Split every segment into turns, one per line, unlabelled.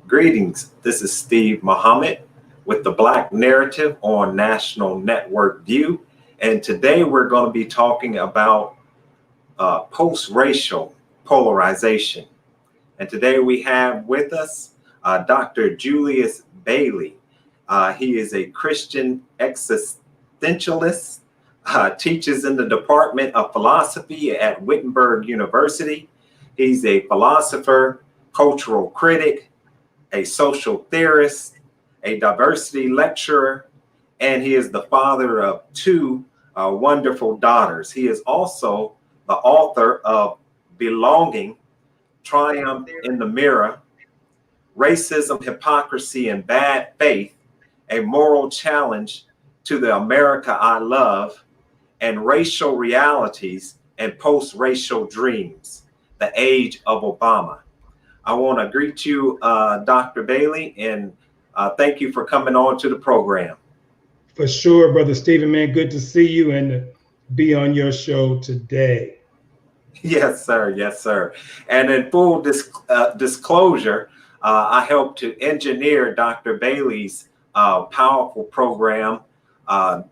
Greetings, this is Steve Muhammad with the Black Narrative on National Network View. And today we're going to be talking about post-racial polarization. And today we have with us Dr. Julius Bailey. He is a Christian existentialist, teaches in the Department of Philosophy at Wittenberg University. He's a philosopher, cultural critic, a social theorist, a diversity lecturer, and he is the father of two wonderful daughters. He is also the author of Belonging, Triumph in the Mirror, Racism, Hypocrisy, and Bad Faith, a Moral Challenge to the America I Love, and Racial Realities and Post-Racial Dreams, the Age of Obama. I want to greet you, Dr. Bailey, and thank you for coming on to the program.
For sure, Brother Stephen, man, good to see you and be on your show today.
Yes, sir. Yes, sir. And in full disclosure, I helped to engineer Dr. Bailey's powerful program,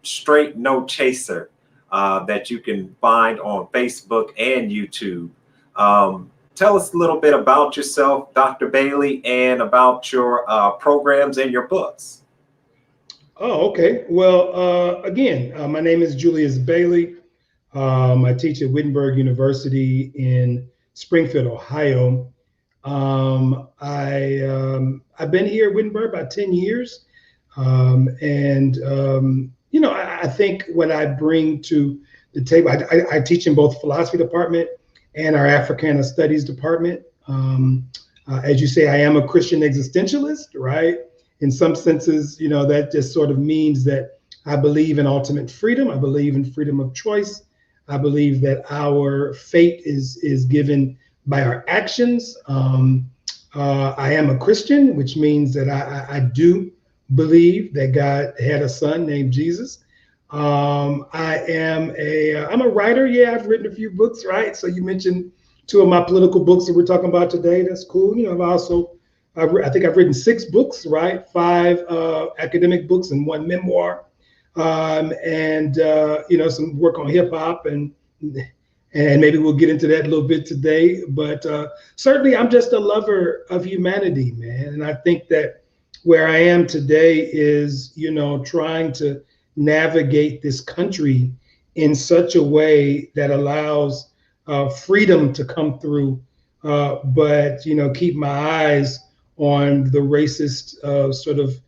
Straight No Chaser, that you can find on Facebook and YouTube. Tell us a little bit about yourself, Dr. Bailey, and about your programs and your books.
Oh, okay. Well, again, my name is Julius Bailey. I teach at Wittenberg University in Springfield, Ohio. I've been here at Wittenberg about 10 years. You know, I think what I bring to the table, I teach in both philosophy department and our Africana Studies department. As you say, I am a Christian existentialist, right? In some senses, you know, that just sort of means that I believe in ultimate freedom. I believe in freedom of choice. I believe that our fate is given by our actions. I am a Christian, which means that I do believe that God had a son named Jesus. I'm a writer. Yeah, I've written a few books, right? So you mentioned two of my political books that we're talking about today. That's cool. You know, I think I've written 6 books, right? 5 academic books and 1 memoir. You know, some work on hip hop and maybe we'll get into that a little bit today. But certainly I'm just a lover of humanity, man. And I think that where I am today is, you know, trying to navigate this country in such a way that allows freedom to come through, but, you know, keep my eyes on the racist sort of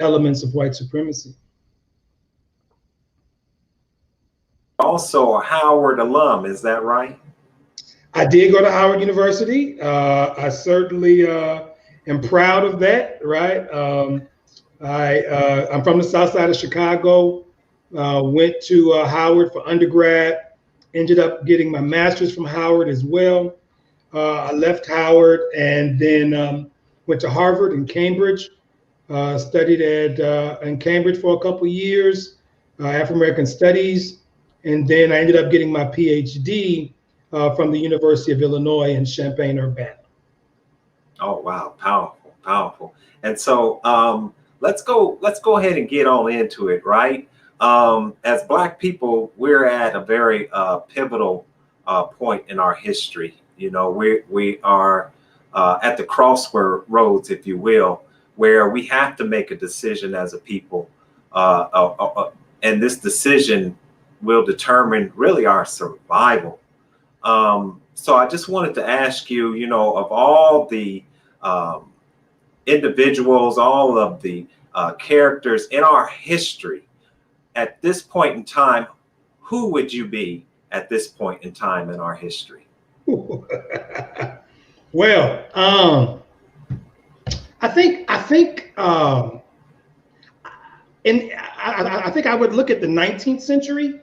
elements of white supremacy.
Also a Howard alum, is that right?
I did go to Howard University. I certainly am proud of that, right? I'm from the South Side of Chicago, went to Howard for undergrad, ended up getting my master's from Howard as well. I left Howard and then went to Harvard and Cambridge, studied in Cambridge for a couple of years, Afro-American Studies, and then I ended up getting my PhD from the University of Illinois in Champaign-Urbana.
Oh, wow. Powerful, powerful. And so let's go ahead and get on into it, right? As Black people, we're at a very pivotal point in our history. You know, we are at the crossroads, if you will, where we have to make a decision as a people. And this decision will determine really our survival. So I just wanted to ask you, you know, of all the individuals, all of the characters in our history, at this point in time, who would you be at this point in time in our history?
Well, I think I think I would look at the 19th century,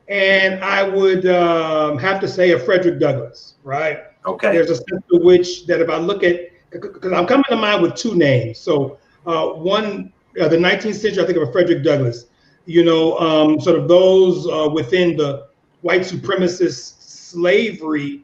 and I would have to say a Frederick Douglass, right?
Okay.
There's a sense to which that if I look at, because I'm coming to mind with 2 names. So one, the 19th century, I think of a Frederick Douglass. You know, sort of those within the white supremacist slavery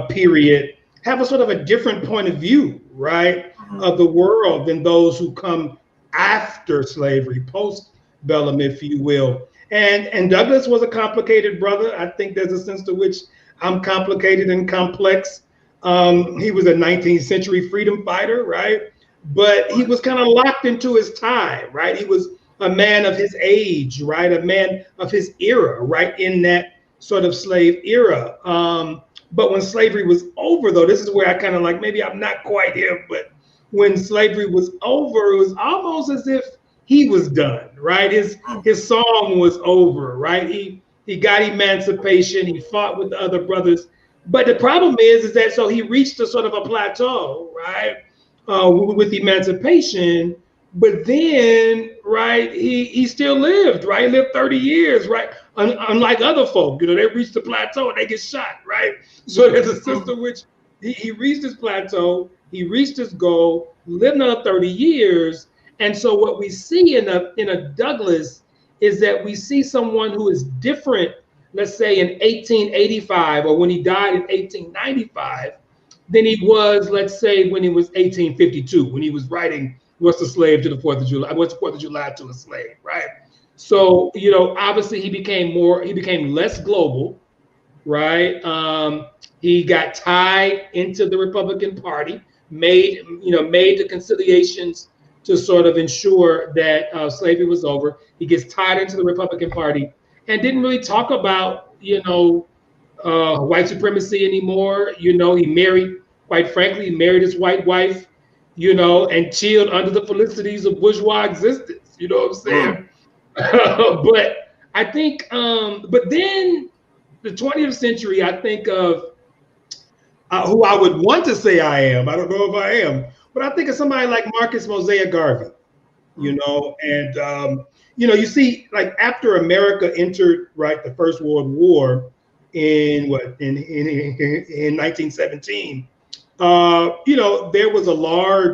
period have a sort of a different point of view, right? of the world than those who come after slavery, post-bellum, if you will. And Douglass was a complicated brother. I think there's a sense to which I'm complicated and complex. He was a 19th century freedom fighter, right? But he was kind of locked into his time, right? He was a man of his age, right? A man of his era, right? In that sort of slave era. But when slavery was over, though, this is where I kind of like, maybe I'm not quite here, but when slavery was over, it was almost as if he was done, right? His song was over, right? He got emancipation. He fought with the other brothers. But the problem is that so he reached a sort of a plateau, right? With emancipation, but then, right, he still lived, right? He lived 30 years, right? Unlike other folk, you know, they reach the plateau and they get shot, right? So there's a sense in which he reached his plateau, he reached his goal, lived another 30 years. And so what we see in a Douglass is that we see someone who is different, let's say in 1885 or when he died in 1895, than he was, let's say, when it was 1852, when he was writing What's a Slave to the 4th of July, What's the 4th of July to a Slave, right? So, you know, obviously he became less global, right? He got tied into the Republican Party, made the conciliations to sort of ensure that slavery was over. He gets tied into the Republican Party and didn't really talk about, white supremacy anymore. You know, he married, quite frankly, he married his white wife, you know, and chilled under the felicities of bourgeois existence. You know what I'm saying? But I think, but then the 20th century, I think of who I would want to say I am. I don't know if I am, but I think of somebody like Marcus Mosiah Garvey, you know, and, you see, like after America entered, right, the First World War in 1917, there was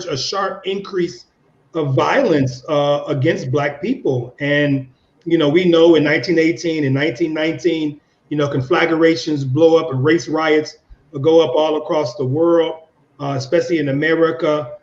a sharp increase of violence against Black people. And, we know in 1918 and 1919, conflagrations blow up and race riots go up all across the world, especially in America,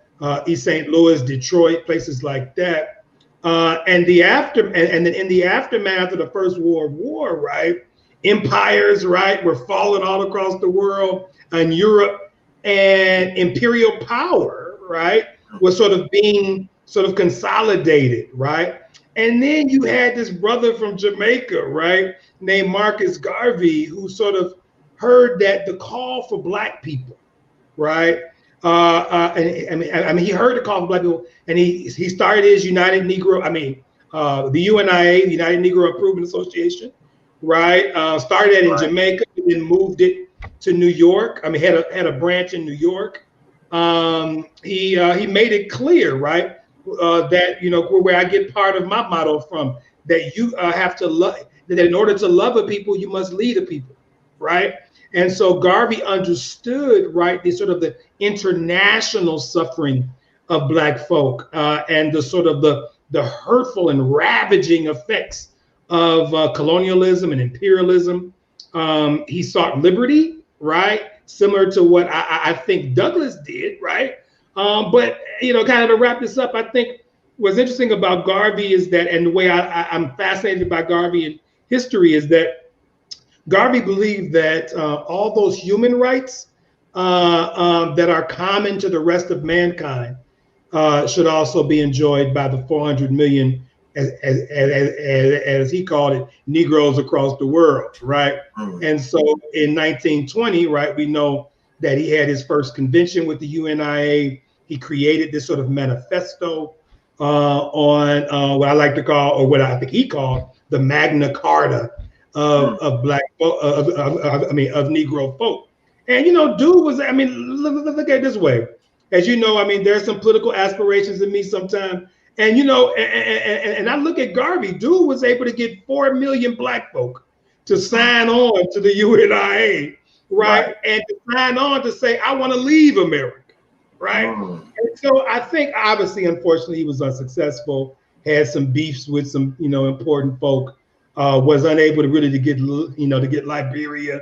East St. Louis, Detroit, places like that. And then in the aftermath of the First World War, right, empires, right, were falling all across the world, and Europe, and imperial power, right, was sort of being consolidated, right? And then you had this brother from Jamaica, right, named Marcus Garvey, who sort of heard that the call for Black people, right? And he heard the call for Black people, and he started his United Negro, the UNIA, the United Negro Improvement Association, right? Started it in Jamaica, and then moved it to New York. Had a branch in New York. He made it clear, right, that where I get part of my motto from, that you have to love, that in order to love a people, you must lead a people, right? And so Garvey understood, right, the international suffering of Black folk and the hurtful and ravaging effects of colonialism and imperialism. He sought liberty, right, similar to what I think Douglass did, right? But kind of to wrap this up, I think what's interesting about Garvey is that, and the way I'm fascinated by Garvey and history is that Garvey believed that all those human rights that are common to the rest of mankind should also be enjoyed by the 400 million, as he called it, Negroes across the world, right? And so in 1920, right, we know that he had his first convention with the UNIA. He created this sort of manifesto on what I like to call, or what I think he called, the Magna Carta of Black folk, of Negro folk. And dude was, look at it this way. As you know, there's some political aspirations in me sometimes. And and I look at Garvey, dude was able to get 4 million Black folk to sign on to the UNIA, right? And to sign on to say, I want to leave America, right? And so I think obviously, unfortunately, he was unsuccessful, had some beefs with some, important folk, was unable to really to get Liberia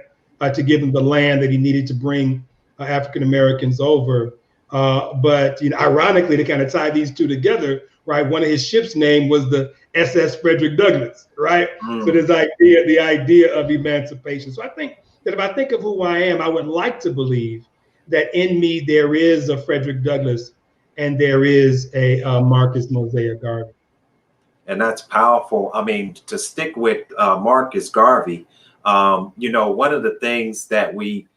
to give him the land that he needed to bring African Americans over. But ironically, to kind of tie these two together, right? One of his ships' name was the SS Frederick Douglass, right? So there's the idea of emancipation. So I think that if I think of who I am, I would like to believe that in me there is a Frederick Douglass and there is a Marcus Mosiah Garvey.
And that's powerful. I mean, to stick with Marcus Garvey, one of the things that we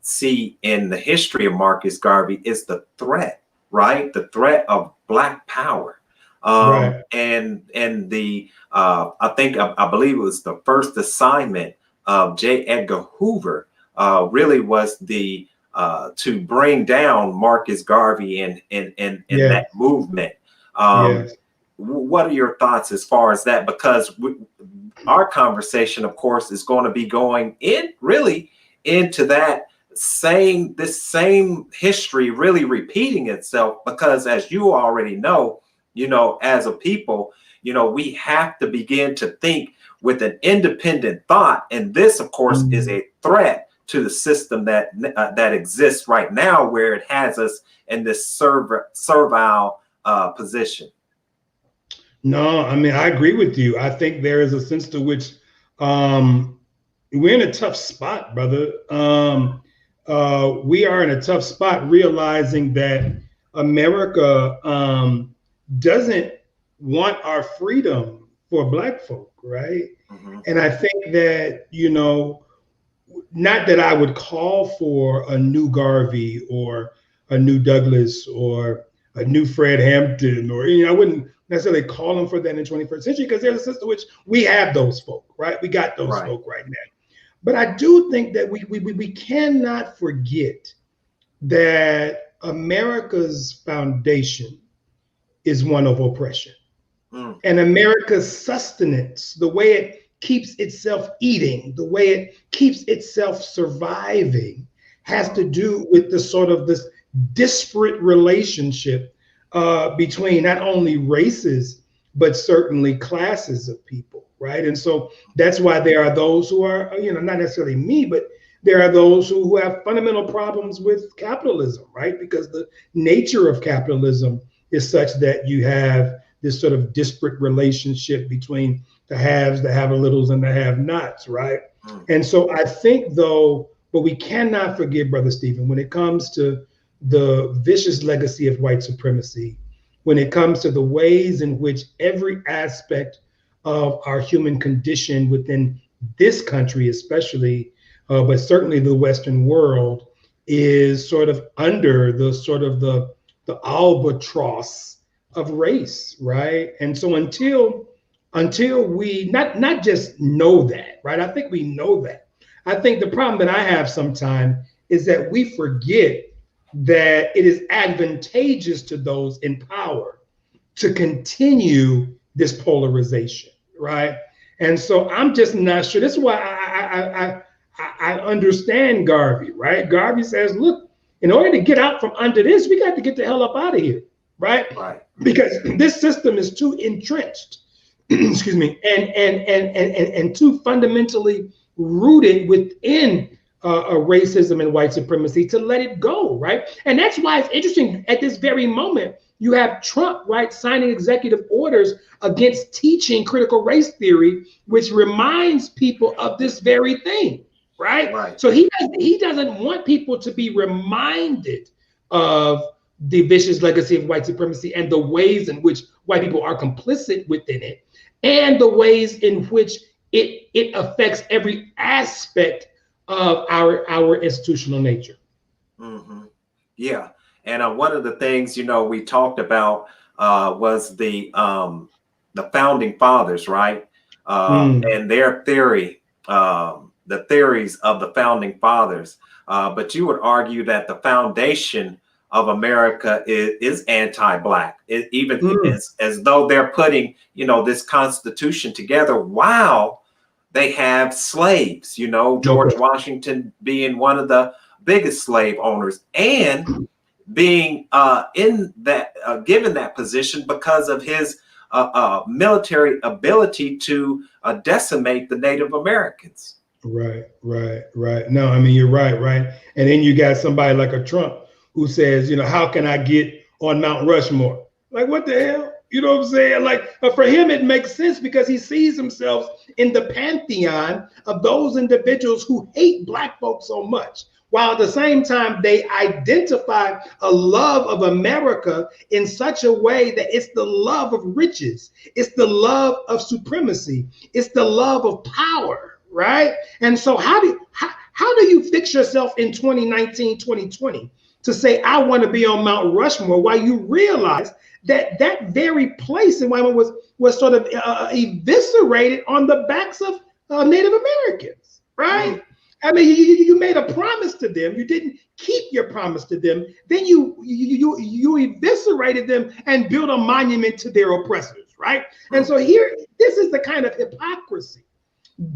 see in the history of Marcus Garvey is the threat, right? The threat of Black power.
Right.
And the I believe it was the first assignment of J. Edgar Hoover really was the to bring down Marcus Garvey and that movement.
Yes.
What are your thoughts as far as that? Because our conversation, of course, is going to be going into that this same history really repeating itself, because as you already know, as a people, we have to begin to think with an independent thought. And this, of course, is a threat to the system that exists right now, where it has us in this servile position.
No, I mean, I agree with you. I think there is a sense to which we're in a tough spot, brother. We are in a tough spot, realizing that America doesn't want our freedom for Black folk, right? And I think that, not that I would call for a new Garvey or a new Douglass or a new Fred Hampton, or I wouldn't necessarily call them for that in the 21st century, because there's a sense to which we have those folk, right? We got those folk right now. But I do think that we cannot forget that America's foundation is one of oppression. And America's sustenance, the way it keeps itself eating, the way it keeps itself surviving, has to do with the sort of this disparate relationship between not only races, but certainly classes of people, right? And so that's why there are those who are, not necessarily me, but there are those who have fundamental problems with capitalism, right? Because the nature of capitalism is such that you have this sort of disparate relationship between the haves, the have-a-littles, and the have-nots, right? And so I think, though, but we cannot forget, Brother Stephen, when it comes to the vicious legacy of white supremacy, when it comes to the ways in which every aspect of our human condition within this country, especially, but certainly the Western world, is sort of under the albatross of race, right? And so until we not just know that, right? I think we know that. I think the problem that I have sometimes is that we forget that it is advantageous to those in power to continue this polarization, right? And so I'm just not sure. This is why I understand Garvey, right? Garvey says, look, in order to get out from under this, we got to get the hell up out of here, right? Because this system is too entrenched, excuse me, and too fundamentally rooted within racism and white supremacy to let it go, right? And that's why it's interesting at this very moment, you have Trump, right, signing executive orders against teaching critical race theory, which reminds people of this very thing, right? So he doesn't want people to be reminded of the vicious legacy of white supremacy and the ways in which white people are complicit within it, and the ways in which it affects every aspect of our institutional nature.
Yeah, and one of the things we talked about was the founding fathers, right? And their theory, the theories of the founding fathers. But you would argue that the foundation of America is anti-Black, even as though they're putting this Constitution together while they have slaves, George Washington being one of the biggest slave owners, and being in that given that position because of his military ability to decimate the Native Americans.
Right. No, I mean, you're right. And then you got somebody like a Trump who says, how can I get on Mount Rushmore? Like, what the hell? You know what I'm saying? Like, for him, it makes sense because he sees himself in the pantheon of those individuals who hate Black folks so much, while at the same time, they identify a love of America in such a way that it's the love of riches. It's the love of supremacy. It's the love of power, right? And so how do you fix yourself in 2019, 2020 to say, I want to be on Mount Rushmore, while you realize that very place in Wyoming was sort of eviscerated on the backs of Native Americans, right? I mean, you made a promise to them. You didn't keep your promise to them. Then you eviscerated them and built a monument to their oppressors, right? And so this is the kind of hypocrisy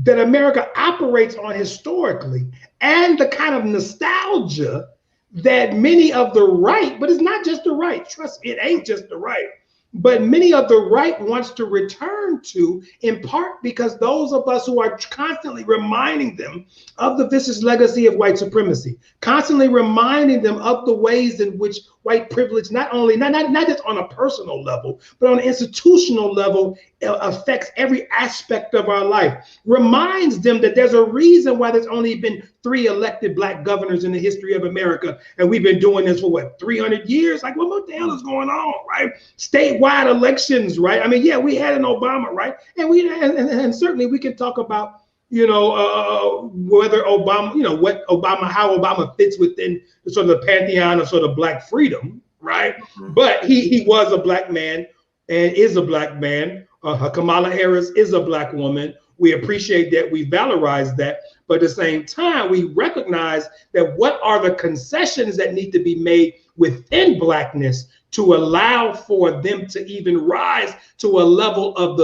that America operates on historically, and the kind of nostalgia that many of the right, but it's not just the right, trust me, it ain't just the right, but many of the right wants to return to, in part because those of us who are constantly reminding them of the vicious legacy of white supremacy, constantly reminding them of the ways in which white privilege not just on a personal level, but on an institutional level affects every aspect of our life, reminds them that there's a reason why there's only been 3 elected Black governors in the history of America, and we've been doing this for what, 300 years? Like, what the hell is going on, right? Statewide elections, right? I mean, yeah, we had an Obama, right? And certainly we can talk about whether Obama, how Obama fits within the sort of the pantheon of sort of Black freedom, right? But he was a Black man and is a Black man. Kamala Harris is a Black woman. We appreciate that. We valorize that. But at the same time, we recognize that what are the concessions that need to be made within Blackness to allow for them to even rise to a level of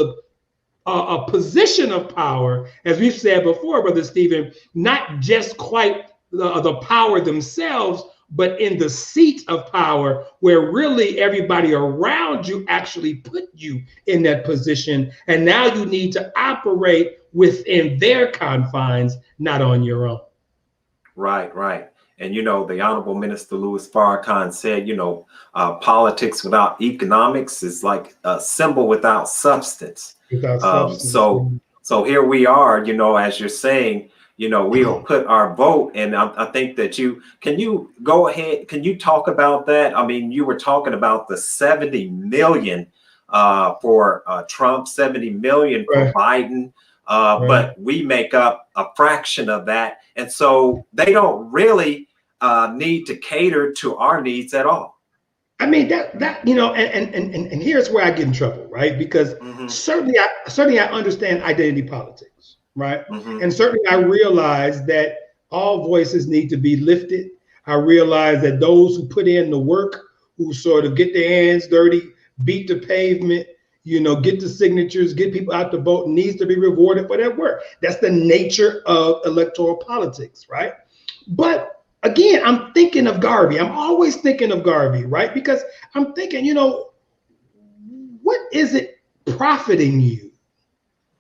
a position of power, as we've said before, Brother Stephen, not just quite the power themselves, but in the seat of power, where really everybody around you actually put you in that position. And now you need to operate within their confines, not on your own.
Right, right. And, the Honorable Minister Louis Farrakhan said, politics without economics is like a symbol without substance. So here we are, as you're saying, we'll put our vote. And I think that can you go ahead? Can you talk about that? I mean, you were talking about the 70 million for Trump, 70 million for Biden. But we make up a fraction of that. And so they don't really need to cater to our needs at all.
I mean, and here's where I get in trouble, right? Because certainly I understand identity politics, right? And certainly I realize that all voices need to be lifted. I realize that those who put in the work, who sort of get their hands dirty, beat the pavement, get the signatures, get people out to vote, needs to be rewarded for their work. That's the nature of electoral politics, right? But again, I'm thinking of Garvey. I'm always thinking of Garvey, right? Because I'm thinking, what is it profiting you,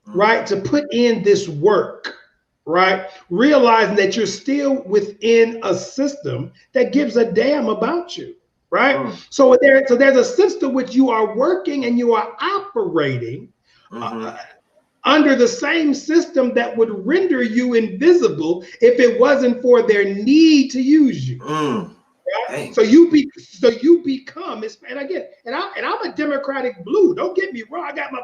right, to put in this work, right? Realizing that you're still within a system that gives a damn about you. Right. So there's a sense to which you are working and you are operating under the same system that would render you invisible if it wasn't for their need to use you. Right? So you become, and again, and I'm a Democratic blue. Don't get me wrong. I got my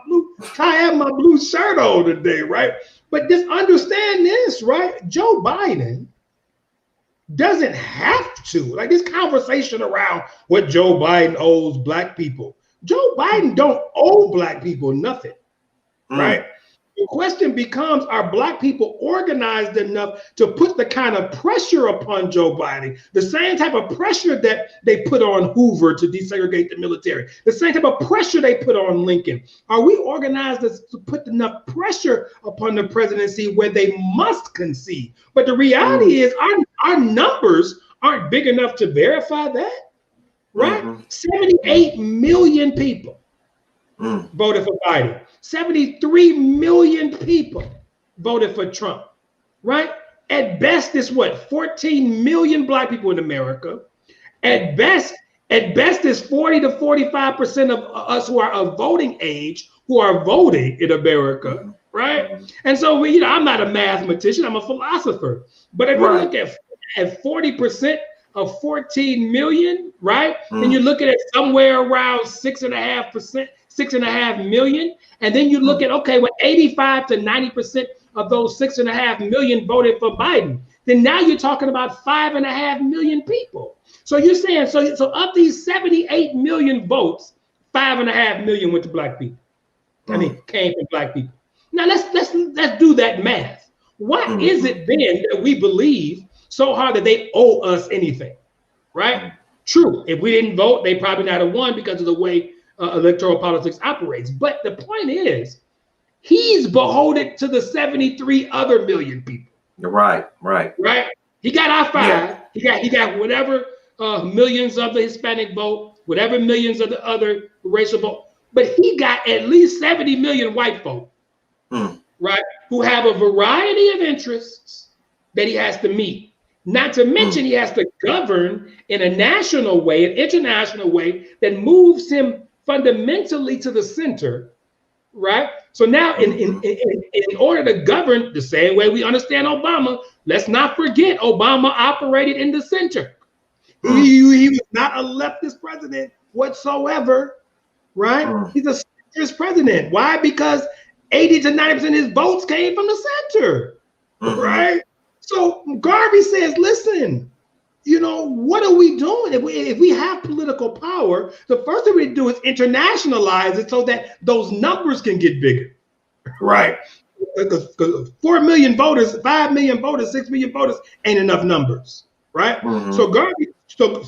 I have my blue shirt on today, right? But just understand this, right? Joe Biden doesn't have to, like this conversation around what Joe Biden owes Black people. Joe Biden don't owe Black people nothing, right? The question becomes, are Black people organized enough to put the kind of pressure upon Joe Biden, the same type of pressure that they put on Hoover to desegregate the military, the same type of pressure they put on Lincoln? Are we organized to put enough pressure upon the presidency where they must concede? But the reality is our numbers aren't big enough to verify that, right? 78 million people voted for Biden. 73 million people voted for Trump, right? At best, it's what, 14 million Black people in America. At best, it's 40 to 45% of us who are of voting age who are voting in America, right? And so we, I'm not a mathematician, I'm a philosopher. But if you look at 40% of 14 million, right? Then you look at it somewhere around 6.5%, 6.5 million. And then you look at, okay, well, 85 to 90% of those 6.5 million voted for Biden. Then now you're talking about 5.5 million people. So you're saying, so of these 78 million votes, 5.5 million went to black people. I mean, came from black people. Now let's do that math. Why is it then that we believe so hard that they owe us anything, right? True. If we didn't vote, they probably not have won because of the way electoral politics operates. But the point is, he's beholden to the 73 other million people.
Right.
He got our 5. Yeah. He got whatever millions of the Hispanic vote, whatever millions of the other racial vote, but he got at least 70 million white folk, right? Who have a variety of interests that he has to meet. Not to mention he has to govern in a national way, an international way that moves him fundamentally to the center, right? So now in order to govern the same way we understand Obama, let's not forget Obama operated in the center. He was not a leftist president whatsoever, right? He's a centrist president. Why? Because 80 to 90% of his votes came from the center, right? So Garvey says, listen, what are we doing? If we have political power, the first thing we do is internationalize it so that those numbers can get bigger, right? Because 4 million voters, 5 million voters, 6 million voters ain't enough numbers, right? So Garvey, so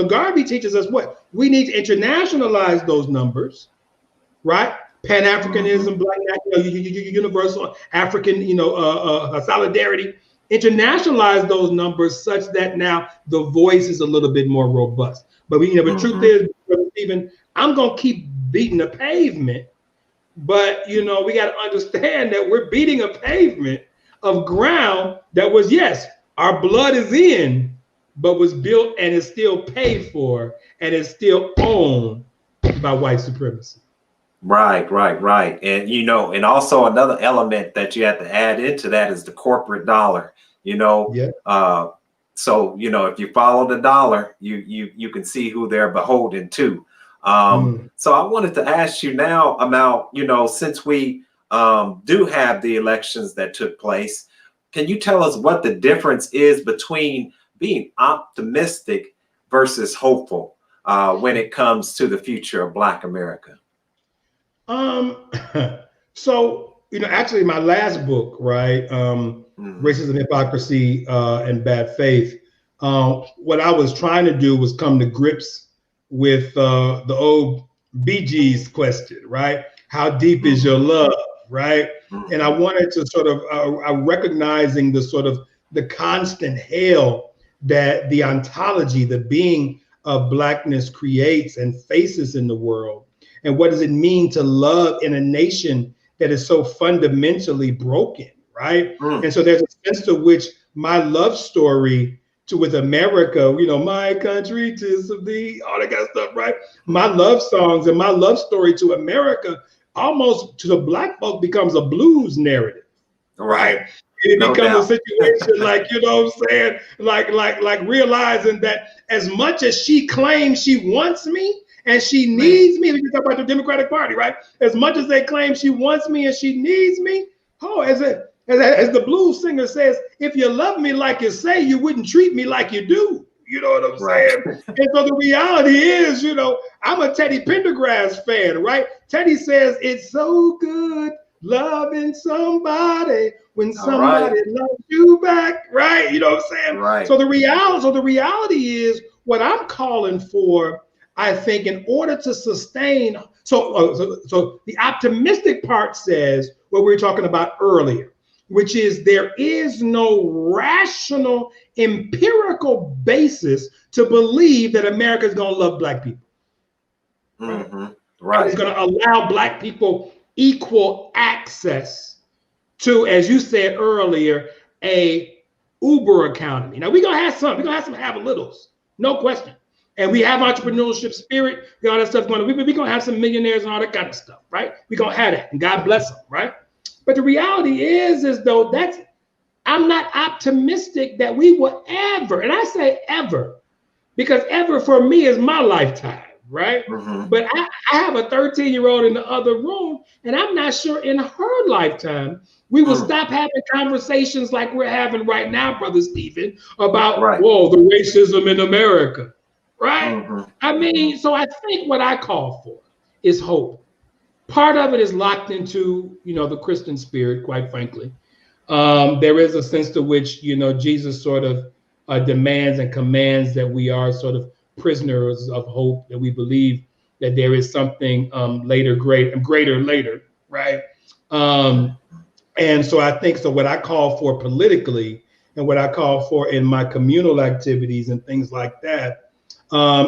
Garvey teaches us what? We need to internationalize those numbers, right? Pan-Africanism, Black, universal African, solidarity. Internationalize those numbers such that now the voice is a little bit more robust. But the truth is, Stephen, I'm gonna keep beating the pavement, but we got to understand that we're beating a pavement of ground that was, yes, our blood is in, but was built and is still paid for and is still owned by white supremacy.
Right. And, and also another element that you have to add into that is the corporate dollar, So, if you follow the dollar, you can see who they're beholden to. So I wanted to ask you now about, since we do have the elections that took place, can you tell us what the difference is between being optimistic versus hopeful when it comes to the future of Black America?
So, actually my last book, right? Racism, Hypocrisy, and Bad Faith. What I was trying to do was come to grips with the old Bee Gees question, right? How deep is your love, right? And I wanted to sort of, recognizing the sort of the constant hell that the ontology, the being of Blackness creates and faces in the world. And what does it mean to love in a nation that is so fundamentally broken, right? And so there's a sense to which my love story with America, my country, 'tis of thee, all that kind of stuff, right? My love songs and my love story to America, almost to the Black folk, becomes a blues narrative, right? It becomes a situation like, what I'm saying? Like realizing that as much as she claims she wants me, and she needs me. We can talk about the Democratic Party, right? As much as they claim she wants me and she needs me, as the blues singer says, if you love me like you say, you wouldn't treat me like you do. You know what I'm saying? And so the reality is, I'm a Teddy Pendergrass fan, right? Teddy says it's so good loving somebody when somebody loves you back, right? You know what I'm saying?
Right.
So the reality is what I'm calling for. I think in order to sustain, so the optimistic part says what we were talking about earlier, which is there is no rational empirical basis to believe that America is going to love Black people. Right. It's going to allow Black people equal access to, as you said earlier, a Uber economy. Now we're going to have some have a littles, no question. And we have entrepreneurship spirit, we got all that stuff going on. We're going to have some millionaires and all that kind of stuff, right? We're going to have that, and God bless them, right? But the reality is though I'm not optimistic that we will ever, and I say ever, because ever for me is my lifetime, right?
Mm-hmm.
But I have a 13-year-old in the other room, and I'm not sure in her lifetime we will stop having conversations like we're having right now, Brother Stephen, about, whoa, the racism in America, right?
Mm-hmm.
I mean, so I think what I call for is hope. Part of it is locked into, the Christian spirit, quite frankly. There is a sense to which, Jesus sort of demands and commands that we are sort of prisoners of hope, that we believe that there is something greater later, right? And so I think, so what I call for politically and what I call for in my communal activities and things like that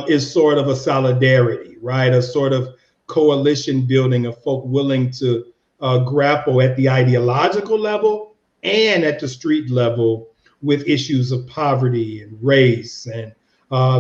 is sort of a solidarity, right? A sort of coalition building of folk willing to grapple at the ideological level and at the street level with issues of poverty and race and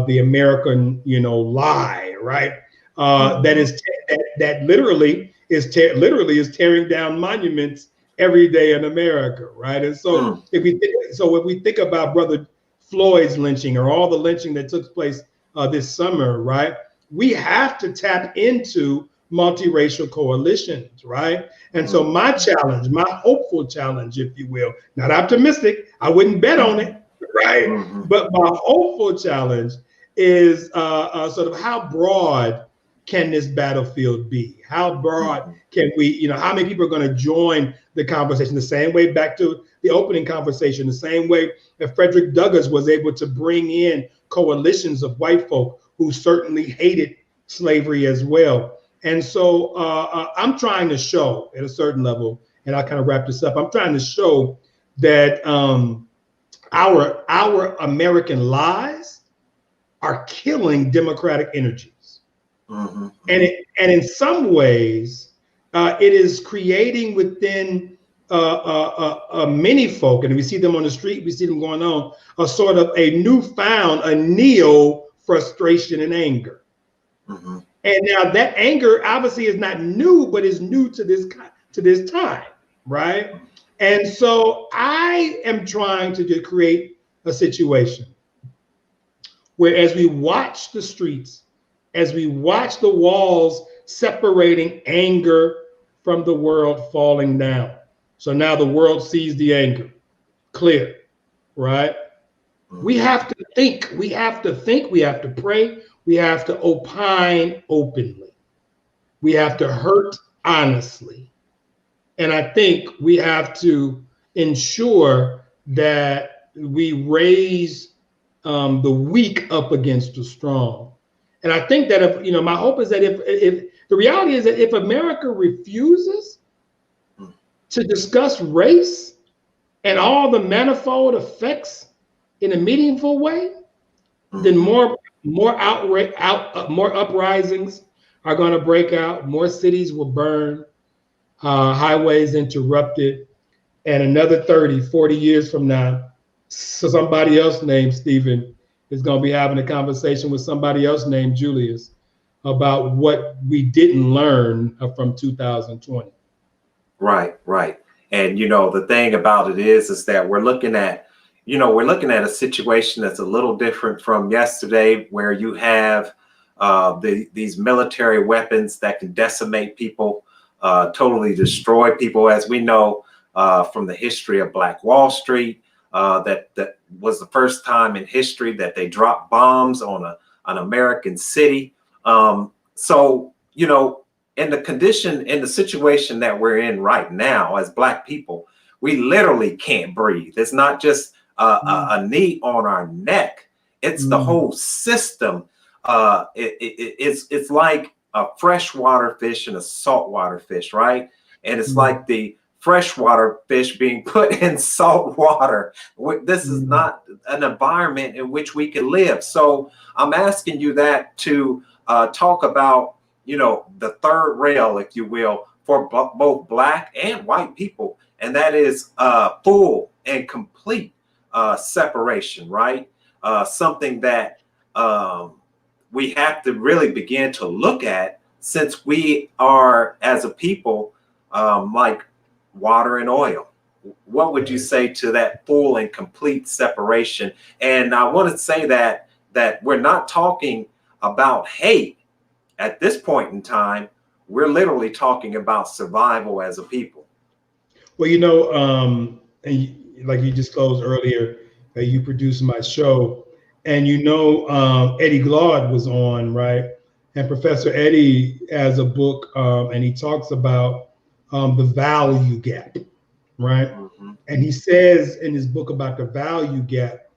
the American, lie, right? That literally is tearing down monuments every day in America, right? And so if we think about Brother Floyd's lynching or all the lynching that took place this summer, right? We have to tap into multiracial coalitions, right? And so my challenge, my hopeful challenge, if you will, not optimistic, I wouldn't bet on it, right? But my hopeful challenge is sort of how broad can this battlefield be? How broad can we, how many people are going to join the conversation? The same way, back to the opening conversation, the same way that Frederick Douglass was able to bring in coalitions of white folk who certainly hated slavery as well. And so I'm trying to show at a certain level, and I'll kind of wrap this up, I'm trying to show that our American lies are killing democratic energies. And in some ways, it is creating within many folk, and we see them on the street, we see them going on, a sort of a neo frustration and anger. And now that anger obviously is not new, but is new to this time, right? And so I am trying to create a situation where, as we watch the streets, as we watch the walls separating anger from the world falling down. So now the world sees the anger clear, right? We have to think, we have to pray, we have to opine openly. We have to hurt honestly. And I think we have to ensure that we raise the weak up against the strong. And I think that if, my hope is that if the reality is that if America refuses to discuss race and all the manifold effects in a meaningful way, then more uprisings are going to break out, more cities will burn, highways interrupted, and another 30, 40 years from now, so somebody else named Stephen is going to be having a conversation with somebody else named Julius about what we didn't learn from 2020.
Right. And, the thing about it is that we're looking at a situation that's a little different from yesterday, where you have these military weapons that can decimate people, totally destroy people, as we know from the history of Black Wall Street. That was the first time in history that they dropped bombs on an American city. So, in the situation that we're in right now as Black people, we literally can't breathe. It's not just a knee on our neck. It's the whole system. It's like a freshwater fish and a saltwater fish, right? And it's like the freshwater fish being put in salt water. This is not an environment in which we can live. So I'm asking you that to talk about, the third rail, if you will, for both Black and white people. And that is full and complete separation, right? Something that we have to really begin to look at, since we are, as a people, like water and oil. What would you say to that full and complete separation? And I want to say that we're not talking about hate at this point in time. We're literally talking about survival as a people.
Well, you know, like you disclosed earlier, you produced my show, and you know, Eddie Glaude was on, right? And Professor Eddie has a book, and he talks about the value gap, right?
Mm-hmm.
And he says in his book about the value gap,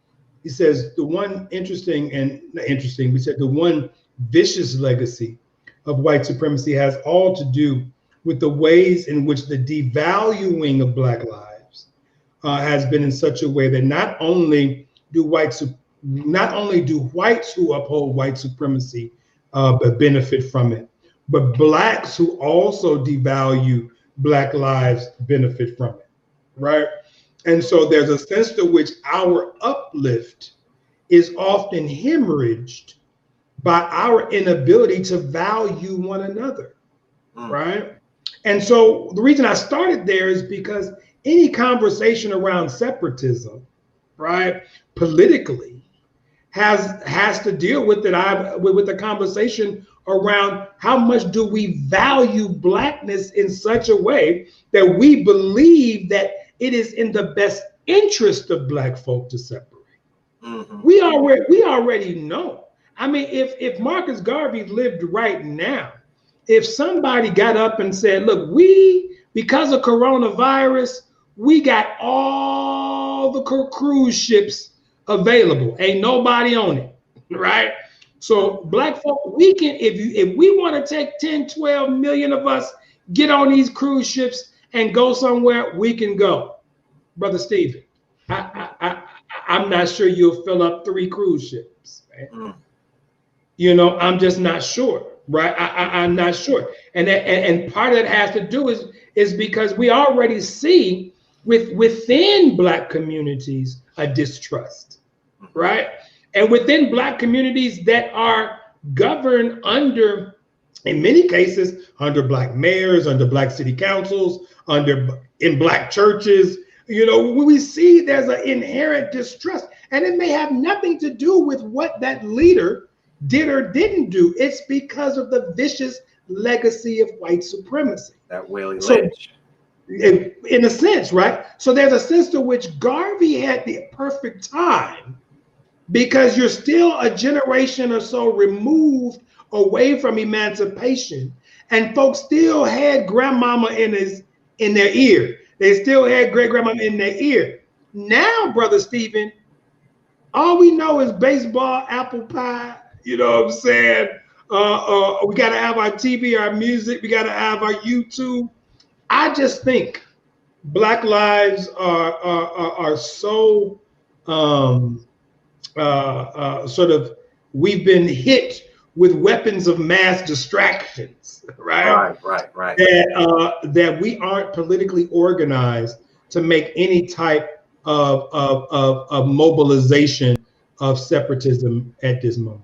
he says the one interesting and not interesting, we said the one vicious legacy of white supremacy has all to do with the ways in which the devaluing of Black lives has been in such a way that not only do whites who uphold white supremacy benefit from it, but Blacks who also devalue Black lives benefit from it, right? And so there's a sense to which our uplift is often hemorrhaged by our inability to value one another, right? And so the reason I started there is because any conversation around separatism, right, politically, has to deal with it. With the conversation around how much do we value Blackness in such a way that we believe that it is in the best interest of Black folk to separate. Mm-hmm. We already know. I mean, if Marcus Garvey lived right now, if somebody got up and said, look, because of coronavirus, we got all the cruise ships available. Ain't nobody on it, right? So Black folk, we can, if we want to take 10, 12 million of us, get on these cruise ships and go somewhere, we can go. Brother Stephen, I'm not sure you'll fill up 3 cruise ships. Right? You know, I'm just not sure, right? I'm not sure. And part of it has to do is because we already see within Black communities a distrust, right? And within Black communities that are governed under, in many cases, under Black mayors, under Black city councils, in Black churches, you know, we see there's an inherent distrust. And it may have nothing to do with what that leader did or didn't do. It's because of the vicious legacy of white supremacy.
That Willie Lynch.
In a sense, right? So there's a sense to which Garvey had the perfect time, because you're still a generation or so removed away from emancipation, and folks still had grandmama in their ear. They still had great grandmama in their ear. Now, Brother Stephen, all we know is baseball, apple pie. You know what I'm saying? We got to have our TV, our music. We got to have our YouTube. I just think Black lives are so sort of, we've been hit with weapons of mass distractions, right?
Right.
That we aren't politically organized to make any type of mobilization of separatism at this moment.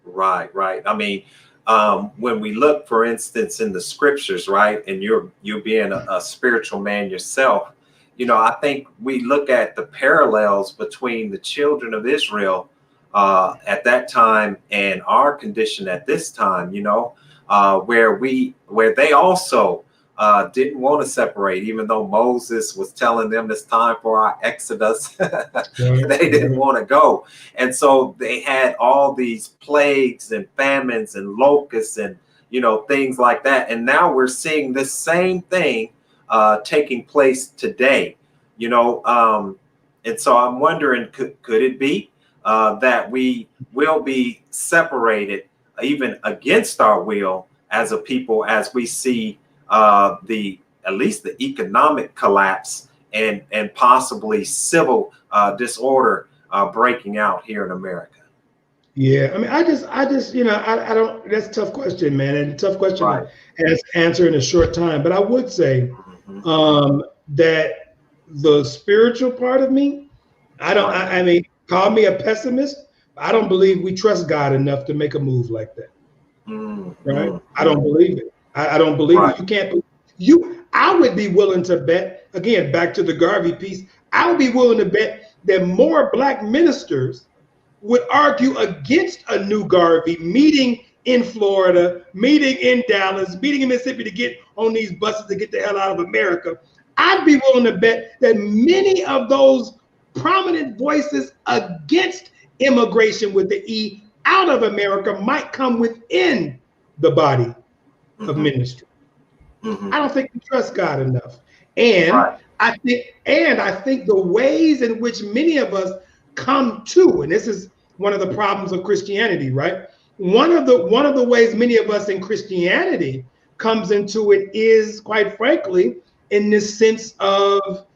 Right. I mean, when we look, for instance, in the scriptures, right, and you're being a spiritual man yourself, you know, I think we look at the parallels between the children of Israel at that time and our condition at this time, you know, where they also didn't want to separate, even though Moses was telling them it's time for our exodus. They didn't want to go. And so they had all these plagues and famines and locusts and, you know, things like that. And now we're seeing this same thing taking place today, you know. And so I'm wondering, could it be that we will be separated even against our will as a people, as we see at least the economic collapse and possibly civil disorder breaking out here in America?
Yeah, I mean, I just, you know, I don't. That's a tough question, man, and a tough question to answer in a short time. But I would say that the spiritual part of me, I mean, call me a pessimist. I don't believe we trust God enough to make a move like that. Right? I don't believe it. I don't believe it. You can't. I would be willing to bet, again, back to the Garvey piece, I would be willing to bet that more Black ministers would argue against a new Garvey meeting in Florida, meeting in Dallas, meeting in Mississippi to get on these buses to get the hell out of America. I'd be willing to bet that many of those prominent voices against immigration with the E out of America might come within the body of ministry. I don't think we trust God enough. And I think the ways in which many of us come to, and this is one of the problems of Christianity, right? One of the ways many of us in Christianity comes into it is, quite frankly, in this sense of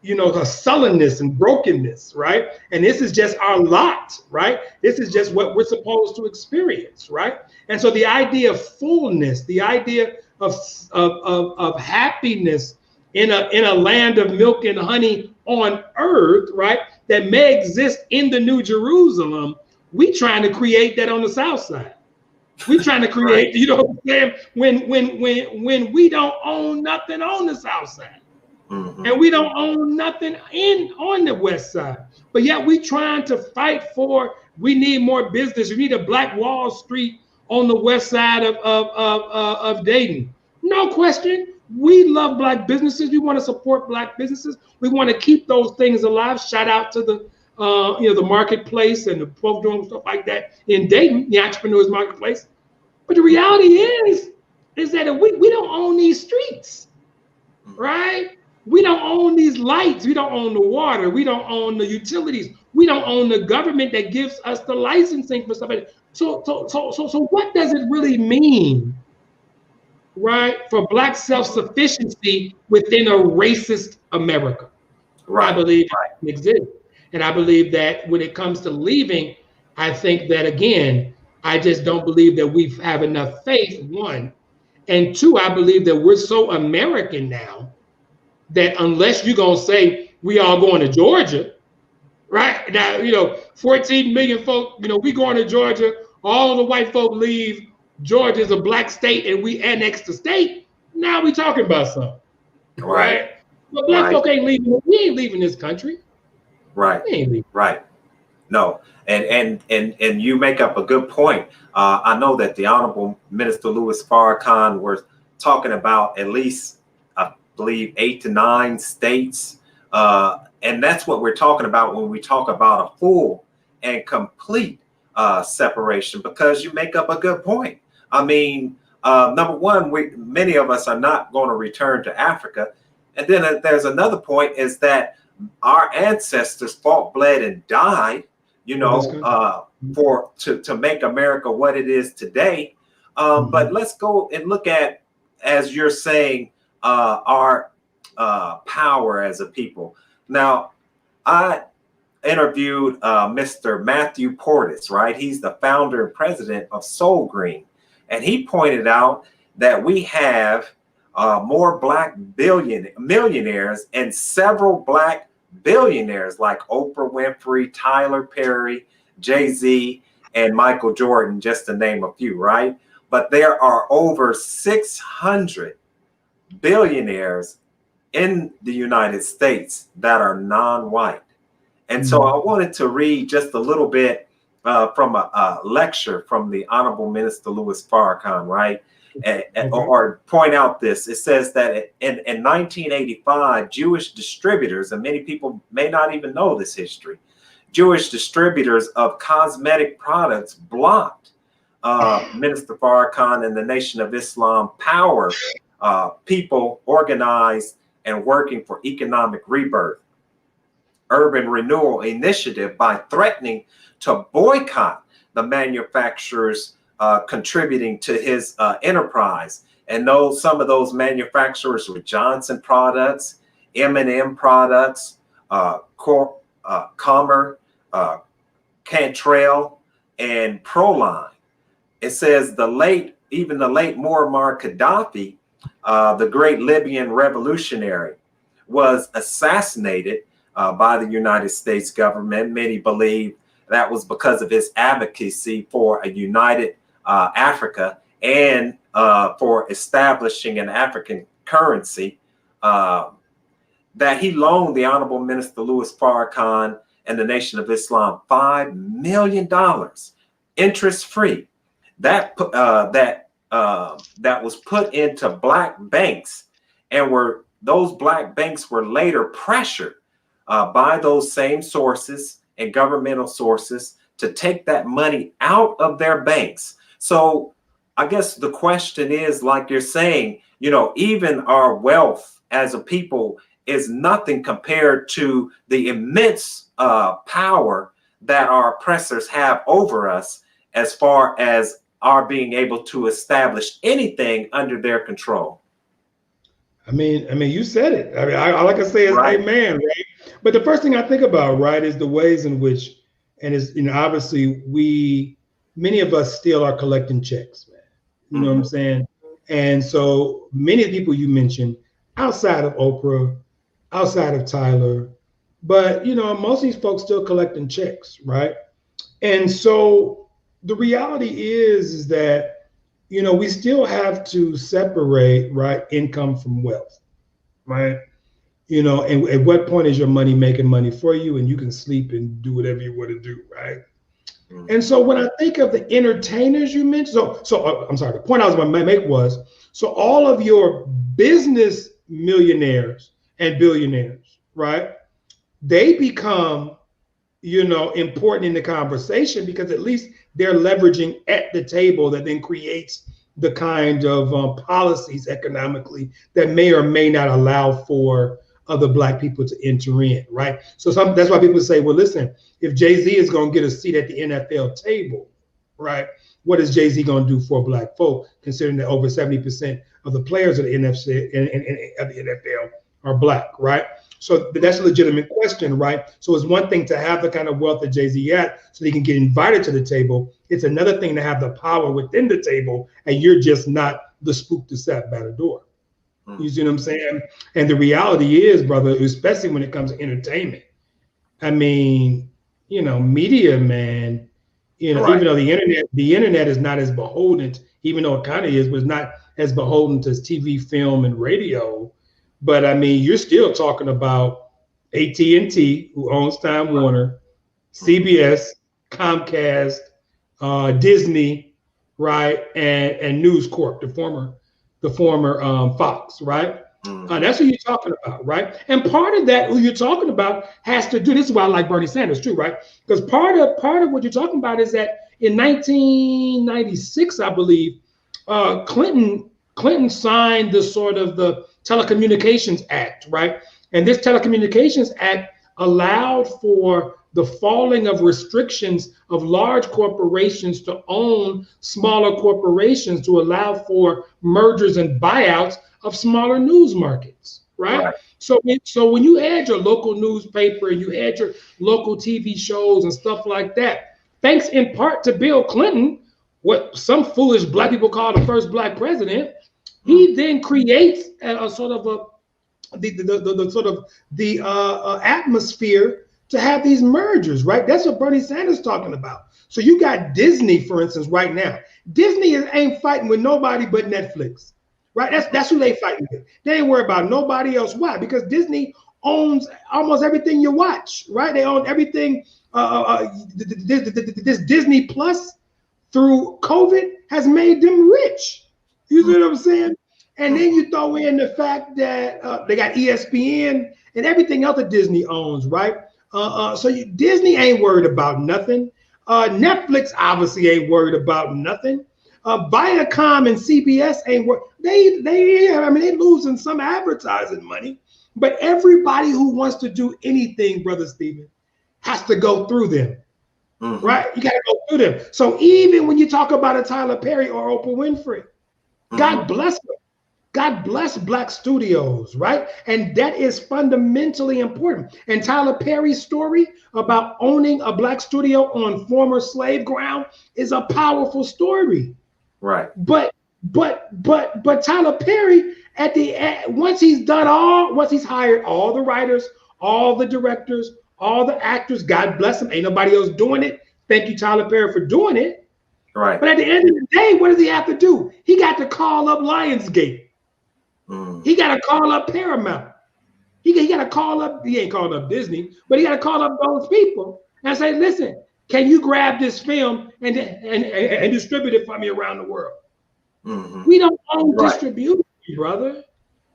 the sullenness and brokenness, right? And this is just our lot, right? This is just what we're supposed to experience, right? And so the idea of fullness, the idea of happiness in a land of milk and honey on earth, right? That may exist in the New Jerusalem. We trying to create that on the South Side. We trying to create, you know what I'm saying? When we don't own nothing on the South Side. And we don't own nothing on the West Side, but yet we trying to fight for. We need more business. We need a Black Wall Street on the West Side of Dayton. No question. We love Black businesses. We want to support Black businesses. We want to keep those things alive. Shout out to the the marketplace and the folks doing stuff like that in Dayton, the entrepreneurs marketplace. But the reality is that we don't own these streets, right? We don't own these lights. We don't own the water. We don't own the utilities. We don't own the government that gives us the licensing for stuff. So what does it really mean, right, for Black self-sufficiency within a racist America? I believe it exists. And I believe that when it comes to leaving, I think that, again, I just don't believe that we have enough faith, one. And two, I believe that we're so American now that unless you're going to say we all going to Georgia, right? Now, 14 million folk, we going to Georgia, all the white folk leave, Georgia is a Black state and we annex the state. Now we talking about something, right? But Black folk ain't leaving, we ain't leaving this country.
Right,
we ain't leaving.
Right. No, and you make up a good point. I know that the Honorable Minister Louis Farrakhan was talking about at least, I believe, 8 to 9 states. And that's what we're talking about when we talk about a full and complete separation, because you make up a good point. I mean, number one, many of us are not going to return to Africa. And then there's another point, is that our ancestors fought, bled, and died, to make America what it is today. But let's go and look at, as you're saying, our power as a people. Now, I interviewed Mr. Matthew Portis, right? He's the founder and president of Soul Green. And he pointed out that we have more Black millionaires and several Black billionaires like Oprah Winfrey, Tyler Perry, Jay-Z, and Michael Jordan, just to name a few, right? But there are over 600 billionaires in the United States that are non-white. And so I wanted to read just a little bit from a lecture from the Honorable Minister Louis Farrakhan, right? Or point out this. It says that in 1985, Jewish distributors, and many people may not even know this history, Jewish distributors of cosmetic products blocked Minister Farrakhan and the Nation of Islam power people organized and working for economic rebirth, urban renewal initiative, by threatening to boycott the manufacturers contributing to his enterprise. And some of those manufacturers were Johnson Products, M&M Products, Comer, Cantrell, and Proline. It says the late Muammar Gaddafi, the great Libyan revolutionary, was assassinated by the United States government. Many believe that was because of his advocacy for a united Africa and for establishing an African currency, that he loaned the Honorable Minister Louis Farrakhan and the Nation of Islam $5 million, interest-free. That was put into black banks, and those black banks were later pressured by those same sources and governmental sources to take that money out of their banks. So I guess the question is, like you're saying, even our wealth as a people is nothing compared to the immense power that our oppressors have over us, as far as our being able to establish anything under their control.
I mean, you said it. I mean, all I can say is
right.
Amen, right? But the first thing I think about, right, is the ways in which, and is, obviously many of us still are collecting checks, man. You know what I'm saying? And so many of the people you mentioned, outside of Oprah, outside of Tyler, but most of these folks still collecting checks, right? And so the reality is that we still have to separate, right, income from wealth, right? And at what point is your money making money for you and you can sleep and do whatever you want to do, right? And so when I think of the entertainers you mentioned, so I'm sorry, the point I was going to make was, so all of your business millionaires and billionaires, right? They become, important in the conversation because at least they're leveraging at the table that then creates the kind of policies economically that may or may not allow for other Black people to enter in, right? So that's why people say, well, listen, if Jay-Z is going to get a seat at the NFL table, right, what is Jay-Z going to do for Black folk, considering that over 70% of the players of the NFL are Black, right? So that's a legitimate question, right? So it's one thing to have the kind of wealth that Jay-Z had so he can get invited to the table. It's another thing to have the power within the table and you're just not the spook that sat by the door. You see what I'm saying? And the reality is, brother, especially when it comes to entertainment, I mean, media, man,
right.
Even though the internet is not as beholden, even though it kind of is, but it's not as beholden to TV, film, and radio. But I mean, you're still talking about AT&T, who owns Time Warner, CBS, Comcast, Disney, right, and News Corp, the former Fox, right? That's who you're talking about, right? And part of that, who you're talking about, has to do. This is why I like Bernie Sanders too, right? Because part of what you're talking about is that in 1996, I believe, Clinton signed the Telecommunications Act, right? And this Telecommunications Act allowed for the falling of restrictions of large corporations to own smaller corporations to allow for mergers and buyouts of smaller news markets, right? So when you had your local newspaper and you had your local TV shows and stuff like that, thanks in part to Bill Clinton, what some foolish Black people call the first Black president, he then creates a sort of the atmosphere to have these mergers, right? That's what Bernie Sanders is talking about. So you got Disney, for instance, right now. Disney ain't fighting with nobody but Netflix, right? That's who they fighting with. They ain't worried about nobody else. Why? Because Disney owns almost everything you watch, right? They own everything. This Disney Plus through COVID has made them rich. You see what I'm saying? And then you throw in the fact that they got ESPN and everything else that Disney owns, right? Disney ain't worried about nothing. Netflix obviously ain't worried about nothing. Viacom and CBS ain't worried. They losing some advertising money, but everybody who wants to do anything, Brother Stephen, has to go through them, right? You got to go through them. So even when you talk about a Tyler Perry or Oprah Winfrey, God bless them. God bless Black studios, right? And that is fundamentally important. And Tyler Perry's story about owning a Black studio on former slave ground is a powerful story.
Right.
But Tyler Perry, once he's hired all the writers, all the directors, all the actors, God bless them. Ain't nobody else doing it. Thank you, Tyler Perry, for doing it.
Right.
But at the end of the day, what does he have to do? He got to call up Lionsgate. He got to call up Paramount. He got to call up, he ain't calling up Disney, but he got to call up those people and say, listen, can you grab this film and distribute it for me around the world? We don't own distribution, brother.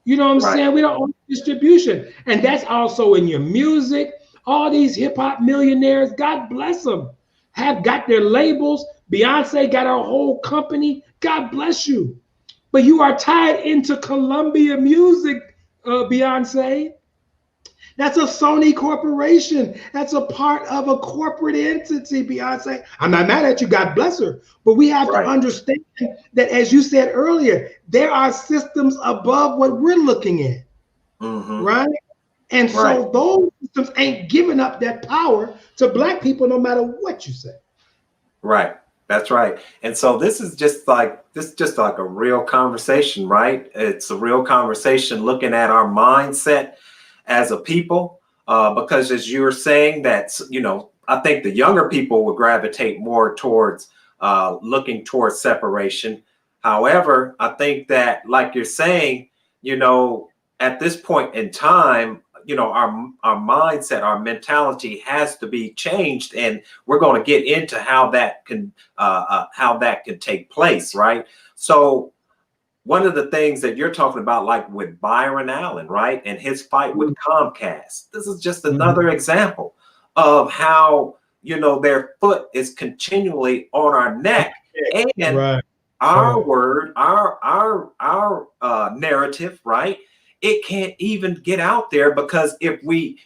You know what I'm saying? We don't own distribution. And that's also in your music. All these hip hop millionaires, God bless them, have got their labels. Beyonce got her whole company. God bless you. But you are tied into Columbia Music, Beyonce. That's a Sony corporation. That's a part of a corporate entity, Beyonce. I'm not mad at you, God bless her. But we have to understand that, as you said earlier, there are systems above what we're looking at, right? And so those systems ain't giving up that power to Black people, no matter what you say.
Right. That's right. And so this is just like a real conversation, right? It's a real conversation looking at our mindset as a people, because as you were saying, that's, you know, I think the younger people would gravitate more towards looking towards separation. However, I think that, like you're saying, you know, at this point in time, you know, our mindset, our mentality has to be changed, and we're going to get into how that can take place, right? So one of the things that you're talking about, like with Byron Allen, right, and his fight with Comcast, this is just another example of how, you know, their foot is continually on our neck, and our word, our narrative, right? It can't even get out there, because if we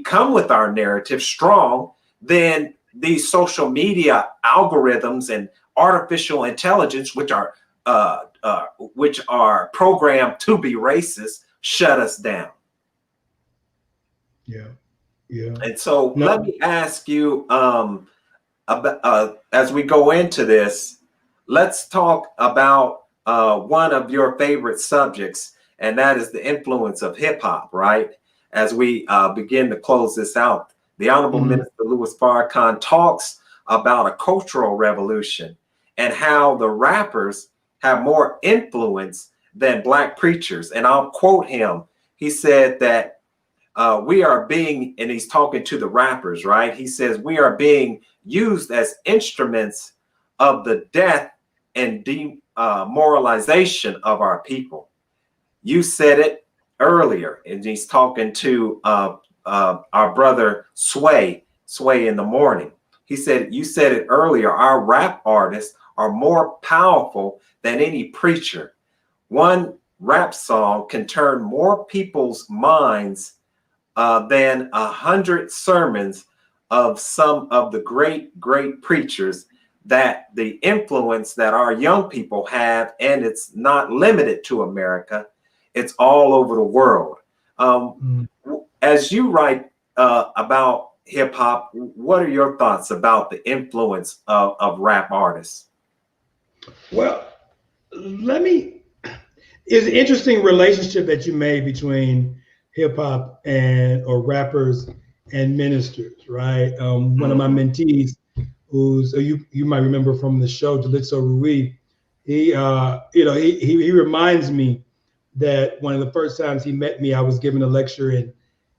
come with our narrative strong, then these social media algorithms and artificial intelligence, which are programmed to be racist, shut us down.
Yeah.
And so let me ask you, as we go into this, let's talk about one of your favorite subjects, and that is the influence of hip hop, right? As we begin to close this out, the Honorable Minister Louis Farrakhan talks about a cultural revolution and how the rappers have more influence than Black preachers. And I'll quote him. He said that we are being, and he's talking to the rappers, right? He says, we are being used as instruments of the death and demoralization of our people. You said it earlier, and he's talking to our brother Sway in the morning. He said, you said it earlier, our rap artists are more powerful than any preacher. One rap song can turn more people's minds than 100 sermons of some of the great preachers. That the influence that our young people have, and it's not limited to America, it's all over the world. As you write about hip hop, what are your thoughts about the influence of rap artists?
Well, it's an interesting relationship that you made between hip hop or rappers and ministers, right? One of my mentees, who's you might remember from the show, Delitzo Rui, he reminds me that one of the first times he met me, I was giving a lecture, and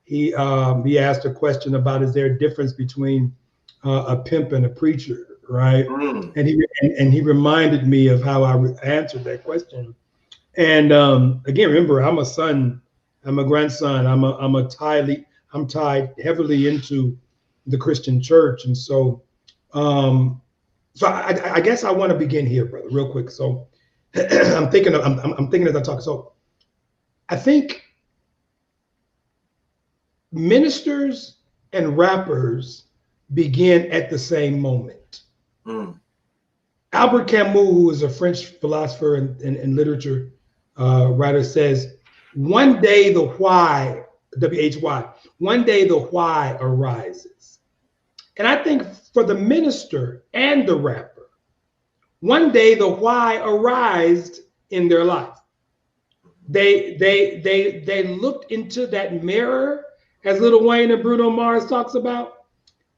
he asked a question about, is there a difference between a pimp and a preacher, right? And he reminded me of how I answered that question. And again, remember, I'm a son, I'm a grandson, I'm tied heavily into the Christian church, and so I guess I want to begin here, brother, real quick. So I'm thinking as I talk. So I think ministers and rappers begin at the same moment. Albert Camus, who is a French philosopher and literature writer, says, one day the why, W-H-Y, one day the why arises. And I think for the minister and the rapper, one day the why arised in their life. They looked into that mirror as Lil Wayne and Bruno Mars talks about.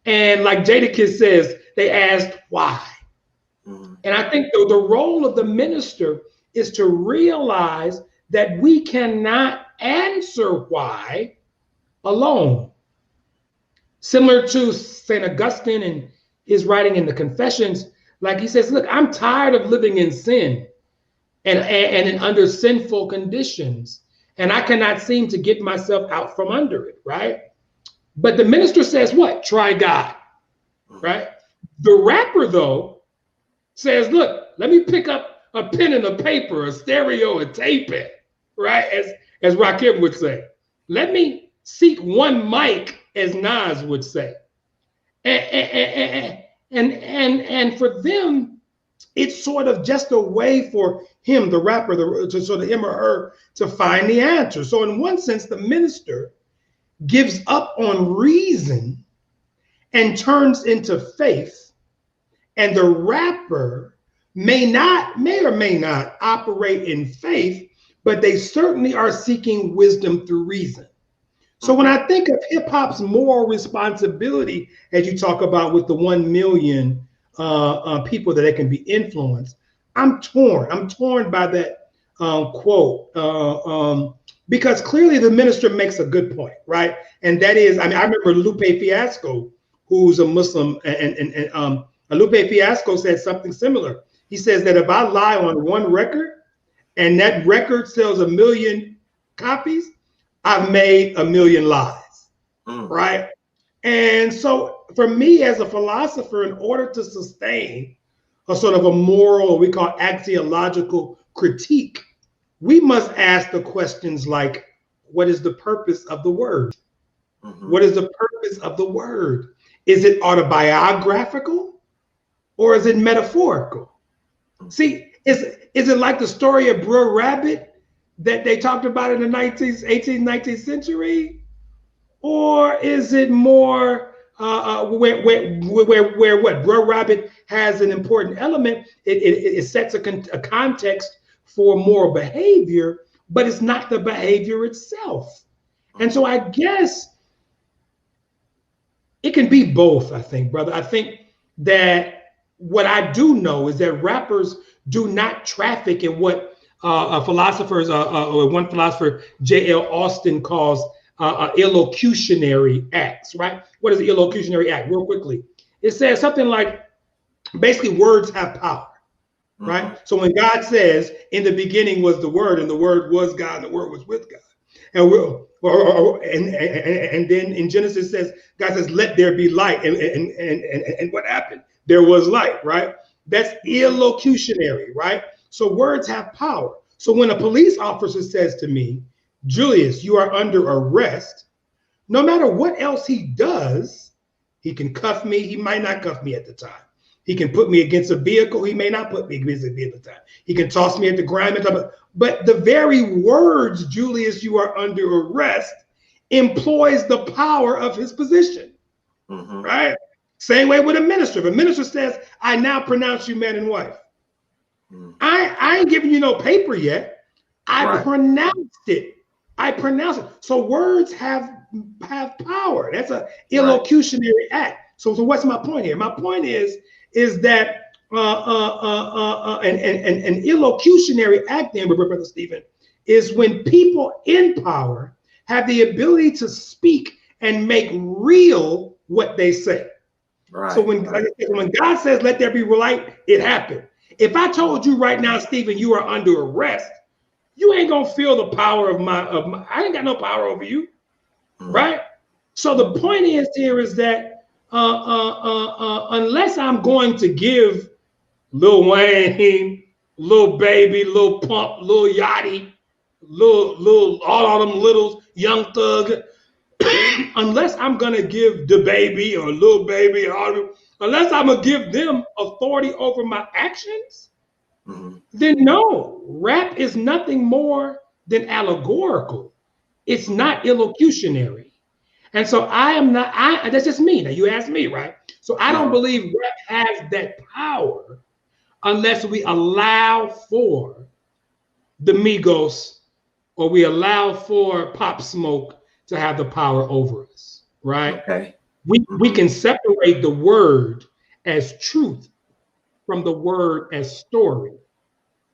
And like Jadakiss says, they asked why. And I think the role of the minister is to realize that we cannot answer why alone. Similar to St. Augustine and his writing in the Confessions, like he says, look, I'm tired of living in sin and under sinful conditions, and I cannot seem to get myself out from under it, right? But the minister says what? Try God, right? The rapper, though, says, look, let me pick up a pen and a paper, a stereo, a tape it, right? As Rakim would say. Let me seek one mic, as Nas would say. And for them, it's sort of just a way for him, the rapper, to sort of him or her to find the answer. So in one sense, the minister gives up on reason and turns into faith, and the rapper may or may not operate in faith, but they certainly are seeking wisdom through reason. So when I think of hip hop's moral responsibility, as you talk about with the 1 million people that it can be influenced, I'm torn. I'm torn by that quote because clearly the minister makes a good point, right? And that is, I mean, I remember Lupe Fiasco, who's a Muslim, and Lupe Fiasco said something similar. He says that if I lie on one record and that record sells 1 million copies, I've made 1 million lies, right? And so for me as a philosopher, in order to sustain a sort of a moral, we call axiological critique, we must ask the questions like, what is the purpose of the word? What is the purpose of the word? Is it autobiographical or is it metaphorical? See, is it like the story of Brer Rabbit that they talked about in the 18th, 19th century? Or is it more where what Brer Rabbit has an important element? It sets a context for moral behavior, but it's not the behavior itself. And so I guess it can be both, I think, brother. I think that what I do know is that rappers do not traffic in what one philosopher, J.L. Austin, calls illocutionary acts, right? What is the illocutionary act? Real quickly. It says something like, basically, words have power, right? So when God says, in the beginning was the Word, and the Word was God, and the Word was with God. And then in Genesis says, God says, let there be light. And what happened? There was light, right? That's illocutionary, right? So words have power. So when a police officer says to me, Julius, you are under arrest, no matter what else he does, he can cuff me. He might not cuff me at the time. He can put me against a vehicle. He may not put me against a vehicle at the time. He can toss me at the ground. But the very words, Julius, you are under arrest, employs the power of his position, right? Same way with a minister. If a minister says, I now pronounce you man and wife, I ain't giving you no paper yet. I pronounced it. I pronounce it. So words have power. That's an illocutionary act. So what's my point here? My point is that an illocutionary act, then, Brother Stephen, is when people in power have the ability to speak and make real what they say. Right. So when God says, let there be light, it happened. If I told you right now, Stephen, you are under arrest, you ain't gonna feel the power of my I ain't got no power over you, right? So the point is that unless I'm going to give Lil Wayne, Lil Baby, Lil Pump, Lil Yachty, Lil all of them littles, Young Thug, unless I'm gonna give the Baby or Lil Baby, or all of them, unless I'm gonna give them authority over my actions, then no, rap is nothing more than allegorical. It's not illocutionary. And so that's just me. Now you asked me, right? So I don't believe rap has that power unless we allow for the Migos or we allow for Pop Smoke to have the power over us, right?
Okay.
We can separate the word as truth from the word as story.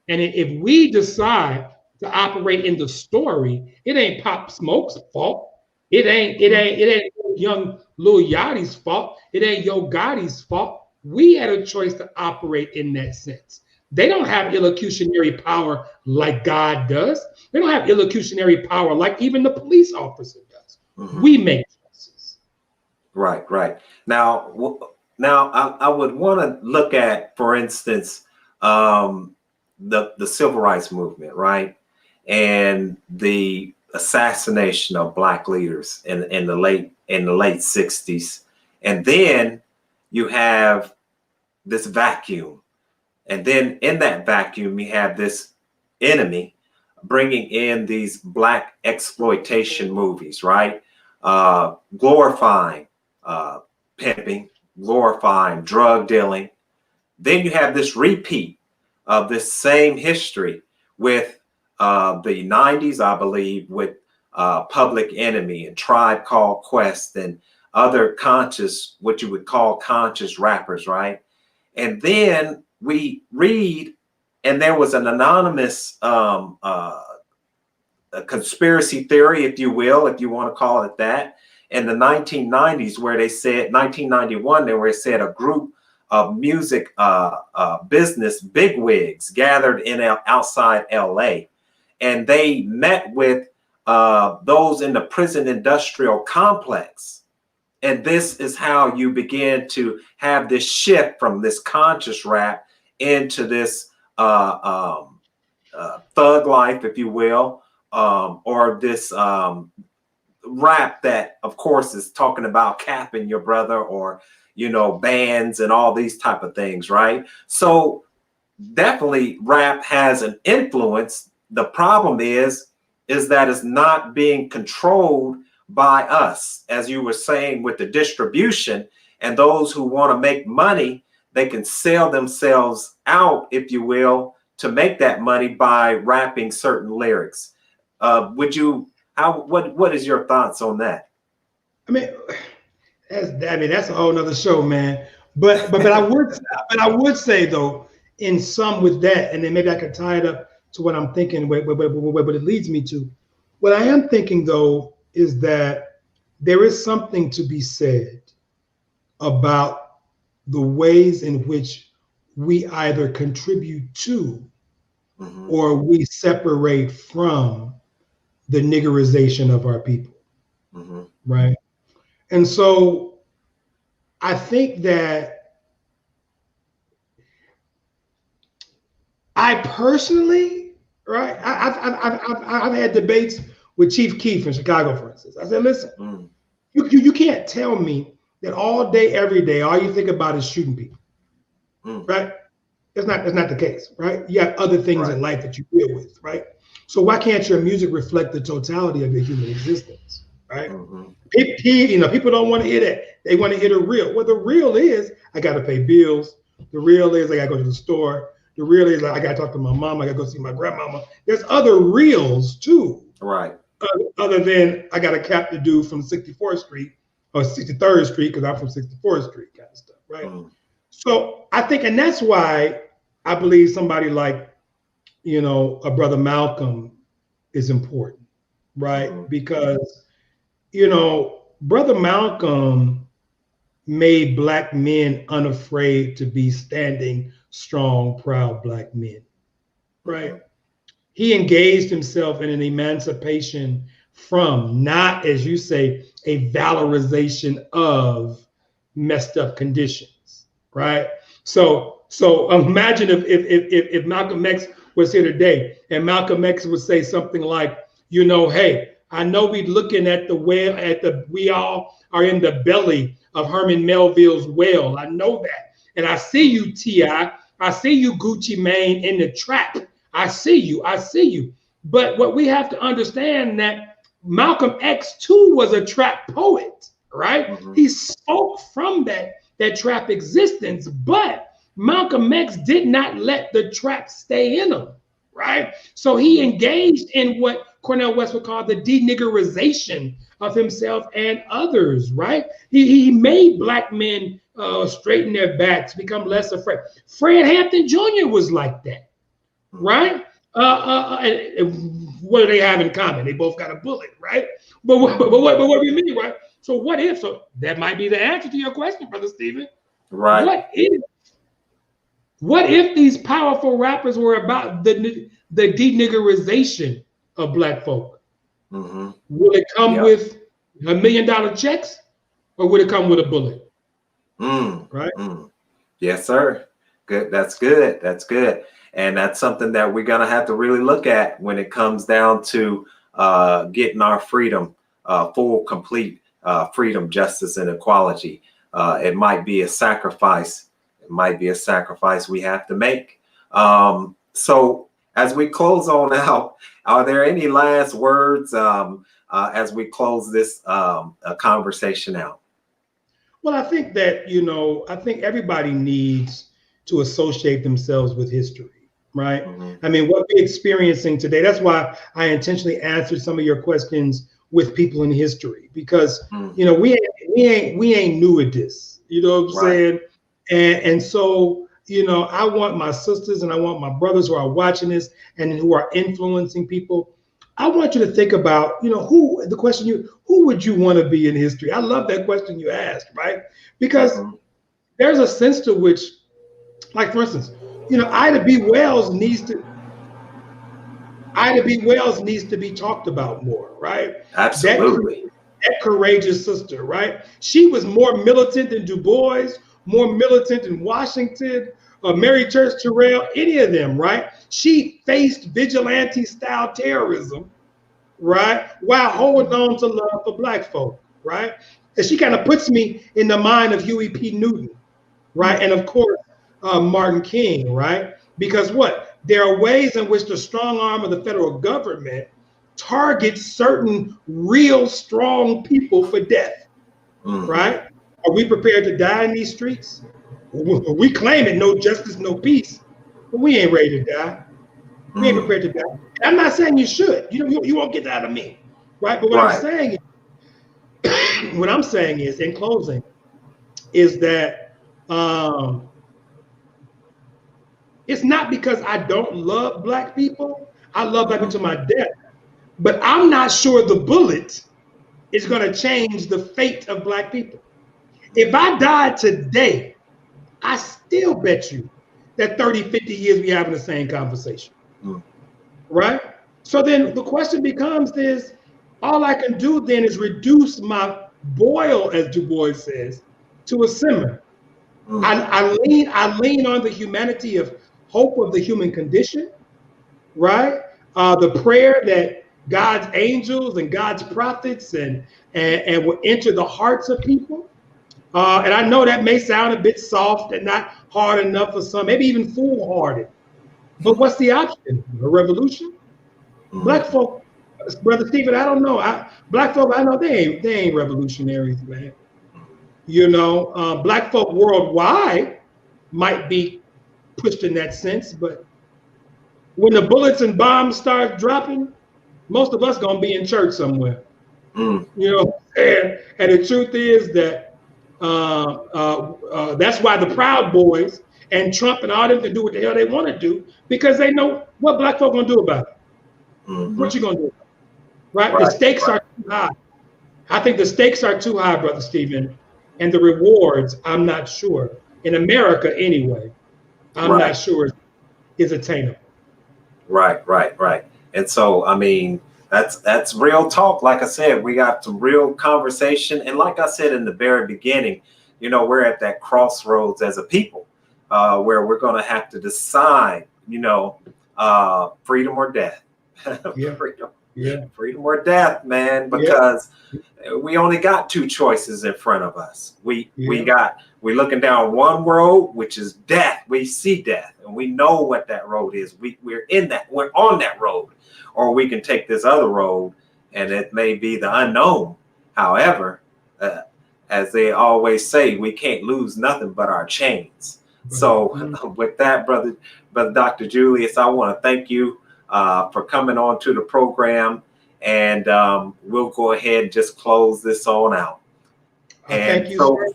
And if we decide to operate in the story, it ain't Pop Smoke's fault. It ain't young Lil Yachty's fault. It ain't Yo Gotti's fault. We had a choice to operate in that sense. They don't have illocutionary power like God does. They don't have illocutionary power like even the police officer does. We make choices.
Right, right. Now I would want to look at, for instance, the civil rights movement, right, and the assassination of Black leaders in the late 60s, and then you have this vacuum, and then in that vacuum you have this enemy bringing in these Black exploitation movies, right, glorifying pimping, glorifying drug dealing. Then you have this repeat of this same history with the 90s, I believe, with Public Enemy and Tribe Called Quest and other conscious, what you would call conscious rappers, right? And then we read, and there was an anonymous a conspiracy theory, if you will, if you want to call it that, in the 1990s, where they said 1991, where it said a group of music business bigwigs gathered in outside LA, and they met with those in the prison industrial complex. And this is how you begin to have this shift from this conscious rap into this thug life, if you will, or this rap that, of course, is talking about capping your brother, or, you know, bands and all these type of things, right? So definitely rap has an influence. The problem is that it's not being controlled by us, as you were saying, with the distribution, and those who want to make money, they can sell themselves out, if you will, to make that money by rapping certain lyrics. What is your thoughts on that?
I mean, that's a whole nother show, man. But I would say though, in sum with that, and then maybe I could tie it up to what I'm thinking, what it leads me to. What I am thinking though is that there is something to be said about the ways in which we either contribute to or we separate from the niggerization of our people, right? And so I think that I personally, right, I've had debates with Chief Keef in Chicago, for instance. I said, listen, you can't tell me that all day, every day, all you think about is shooting people, right? That's not the case, right? You have other things in life that you deal with, right? So why can't your music reflect the totality of your human existence, right? People don't want to hear that. They want to hear the real. Well, the real is I got to pay bills. The real is I got to go to the store. The real is I got to talk to my mom. I got to go see my grandmama. There's other reals too,
right?
Other than I got to cap the dude from 64th Street or 63rd Street because I'm from 64th Street, kind of stuff, right? So I think, and that's why I believe somebody like, a brother Malcolm is important, right? Because, brother Malcolm made Black men unafraid to be standing strong, proud Black men, right? He engaged himself in an emancipation from, not, as you say, a valorization of messed up conditions, right? So imagine if Malcolm X was here today and Malcolm X would say something like, hey, I know we looking at the whale, we all are in the belly of Herman Melville's whale. I know that. And I see you, T.I. I see you, Gucci Mane, in the trap. I see you. But what we have to understand that Malcolm X too was a trap poet, right? He spoke from that trap existence, but Malcolm X did not let the trap stay in him, right? So he engaged in what Cornel West would call the deniggerization of himself and others, right? He made black men straighten their backs, become less afraid. Fred Hampton Jr. was like that, right? And what do they have in common? They both got a bullet, right? But what do you mean, right? So what if? So that might be the answer to your question, Brother Stephen.
Right.
What if these powerful rappers were about the deniggerization of black folk? Will it come with $1 million checks, or would it come with a bullet? Right?
Yes, sir. Good. That's good. That's good. And that's something that we're gonna have to really look at when it comes down to getting our freedom, full, complete freedom, justice, and equality. It might be a sacrifice. It might be a sacrifice we have to make. So as we close on out, are there any last words as we close this conversation out?
Well, I think that, I think everybody needs to associate themselves with history, right? I mean, what we're experiencing today, that's why I intentionally answered some of your questions with people in history, because, we ain't new at this, you know what I'm saying? And so, I want my sisters and I want my brothers who are watching this and who are influencing people, I want you to think about, who would you want to be in history? I love that question you asked, right? Because there's a sense to which, like, for instance, Ida B. Wells needs to be talked about more, right?
Absolutely.
That courageous sister, right? She was more militant than Du Bois, more militant than Washington, Mary Church Terrell, any of them, right? She faced vigilante-style terrorism, right, while holding on to love for black folk, right? And she kind of puts me in the mind of Huey P. Newton, right? And of course, Martin King, right? Because there are ways in which the strong arm of the federal government targets certain real strong people for death, right? Are we prepared to die in these streets? We claim it, no justice, no peace, but we ain't ready to die. We ain't prepared to die. I'm not saying you should. You won't get that out of me, right? But what I'm saying is, in closing, is that it's not because I don't love black people. I love black people to my death, but I'm not sure the bullet is going to change the fate of black people. If I died today, I still bet you that 30, 50 years we having the same conversation. Right? So then the question becomes is, all I can do then is reduce my boil, as Du Bois says, to a simmer. I lean on the humanity of hope of the human condition, right? The prayer that God's angels and God's prophets and will enter the hearts of people. And I know that may sound a bit soft and not hard enough for some, maybe even foolhardy. But what's the option? A revolution? Black folk, Brother Stephen, I don't know. Black folk, I know they ain't revolutionaries, man. Black folk worldwide might be pushed in that sense, but when the bullets and bombs start dropping, most of us gonna be in church somewhere. And the truth is that that's why the Proud Boys and Trump and all them can do what the hell they want to do, because they know what black folk gonna do about it. What you gonna do? Right? The stakes are too high. I think the stakes are too high, Brother Stephen, and the rewards, I'm not sure. In America, anyway, I'm not sure is attainable.
Right. And so, I mean, that's real talk. Like I said, we got some real conversation, and like I said in the very beginning, we're at that crossroads as a people, where we're going to have to decide, freedom or death. Freedom or death, man, because we only got two choices in front of us. We're looking down one road, which is death. We see death and we know what that road is. We're on that road. Or we can take this other road and it may be the unknown. However, as they always say, we can't lose nothing but our chains. So with that, brother Dr. Julius, I want to thank you for coming on to the program. and we'll go ahead and just close this on out.
Thank you,
so,
sir.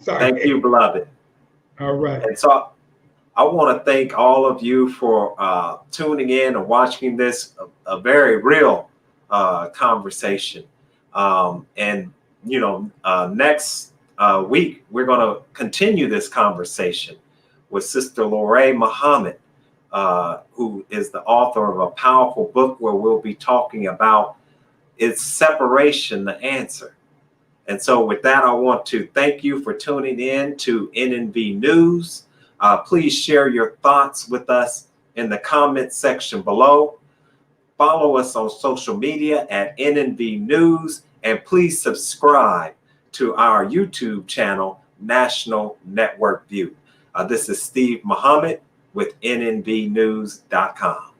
Sorry.
Thank you, beloved.
All right.
And so I want to thank all of you for tuning in and watching this, a very real conversation. And, you know, next week, we're going to continue this conversation with Sister Lorraine Muhammad, who is the author of a powerful book where we'll be talking about Is Separation the Answer? And so with that, I want to thank you for tuning in to NNV News. Please share your thoughts with us in the comments section below. Follow us on social media at NNV News, and please subscribe to our YouTube channel, National Network View. This is Steve Muhammad with nnvnews.com.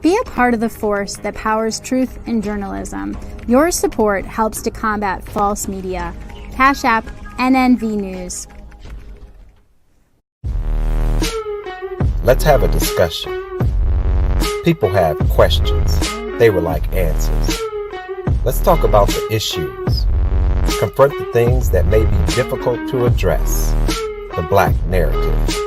Be a part of the force that powers truth in journalism. Your support helps to combat false media. Cash App NNV News.
Let's have a discussion. People have questions. They would like answers. Let's talk about the issues. Confront the things that may be difficult to address. The Black narrative.